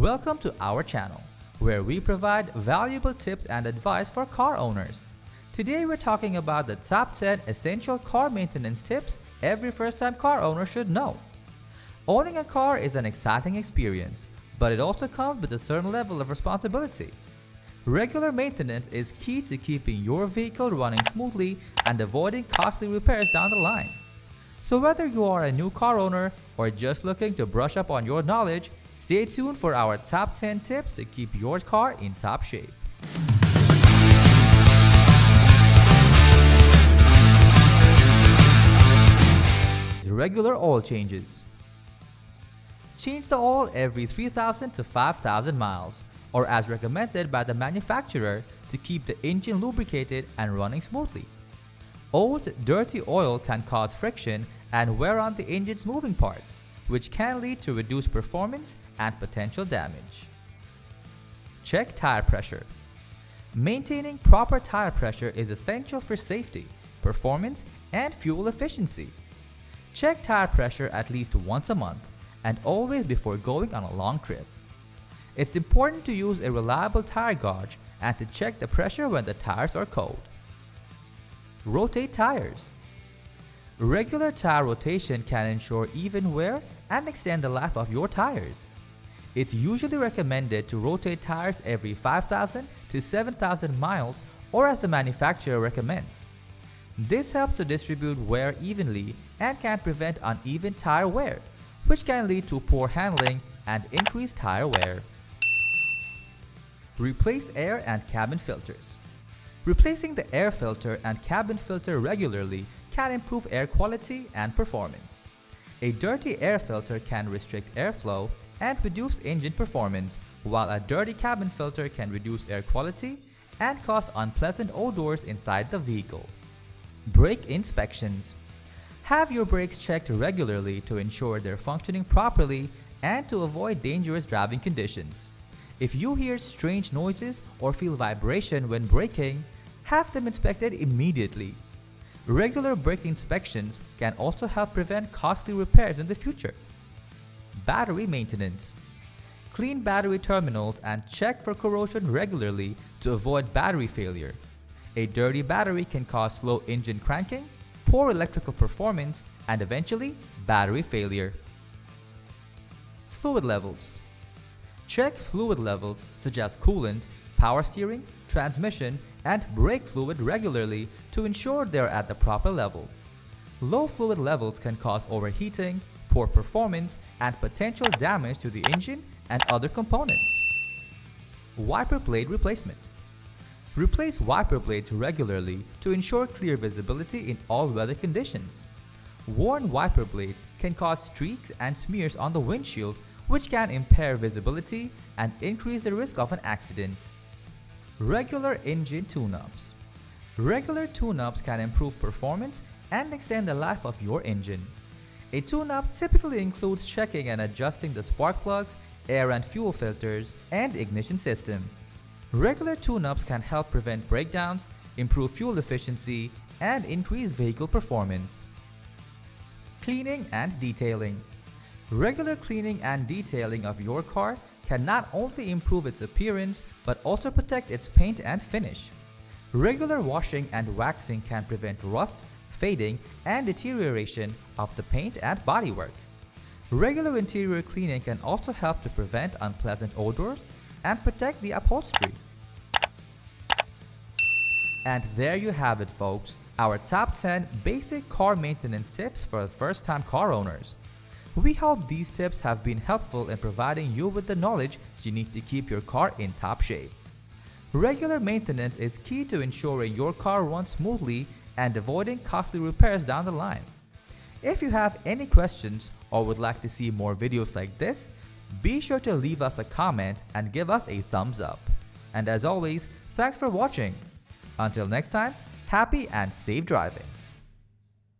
Welcome to our channel, where we provide valuable tips and advice for car owners. Today we're talking about the top 10 essential car maintenance tips every first-time car owner should know. Owning a car is an exciting experience, but it also comes with a certain level of responsibility. Regular maintenance is key to keeping your vehicle running smoothly and avoiding costly repairs down the line. So whether you are a new car owner or just looking to brush up on your knowledge, stay tuned for our top 10 tips to keep your car in top shape. Regular oil changes. Change the oil every 3,000 to 5,000 miles, or as recommended by the manufacturer to keep the engine lubricated and running smoothly. Old, dirty oil can cause friction and wear on the engine's moving parts, which can lead to reduced performance and potential damage. Check tire pressure. Maintaining proper tire pressure is essential for safety, performance, and fuel efficiency. Check tire pressure at least once a month and always before going on a long trip. It's important to use a reliable tire gauge and to check the pressure when the tires are cold. Rotate tires. Regular tire rotation can ensure even wear and extend the life of your tires. It's usually recommended to rotate tires every 5,000 to 7,000 miles, or as the manufacturer recommends. This helps to distribute wear evenly and can prevent uneven tire wear, which can lead to poor handling and increased tire wear. Replace air and cabin filters. Replacing the air filter and cabin filter regularly can improve air quality and performance. A dirty air filter can restrict airflow and reduce engine performance, while a dirty cabin filter can reduce air quality and cause unpleasant odors inside the vehicle. Brake inspections. Have your brakes checked regularly to ensure they're functioning properly and to avoid dangerous driving conditions. If you hear strange noises or feel vibration when braking, have them inspected immediately. Regular brake inspections can also help prevent costly repairs in the future. Battery maintenance. Clean battery terminals and check for corrosion regularly to avoid battery failure. A dirty battery can cause slow engine cranking, poor electrical performance, and eventually battery failure. Fluid levels. Check fluid levels such as coolant, power steering, transmission, and brake fluid regularly to ensure they are at the proper level. Low fluid levels can cause overheating, poor performance, and potential damage to the engine and other components. Wiper blade replacement. Replace wiper blades regularly to ensure clear visibility in all weather conditions. Worn wiper blades can cause streaks and smears on the windshield, which can impair visibility and increase the risk of an accident. Regular engine tune-ups. Regular tune-ups can improve performance and extend the life of your engine. A tune-up typically includes checking and adjusting the spark plugs, air and fuel filters, and ignition system. Regular tune-ups can help prevent breakdowns, improve fuel efficiency, and increase vehicle performance. Cleaning and detailing. Regular cleaning and detailing of your car can not only improve its appearance but also protect its paint and finish. Regular washing and waxing can prevent rust, fading, and deterioration of the paint and bodywork. Regular interior cleaning can also help to prevent unpleasant odors and protect the upholstery. And there you have it, folks, our top 10 basic car maintenance tips for first-time car owners. We hope these tips have been helpful in providing you with the knowledge you need to keep your car in top shape. Regular maintenance is key to ensuring your car runs smoothly and avoiding costly repairs down the line. If you have any questions or would like to see more videos like this, be sure to leave us a comment and give us a thumbs up. And as always, thanks for watching. Until next time, happy and safe driving.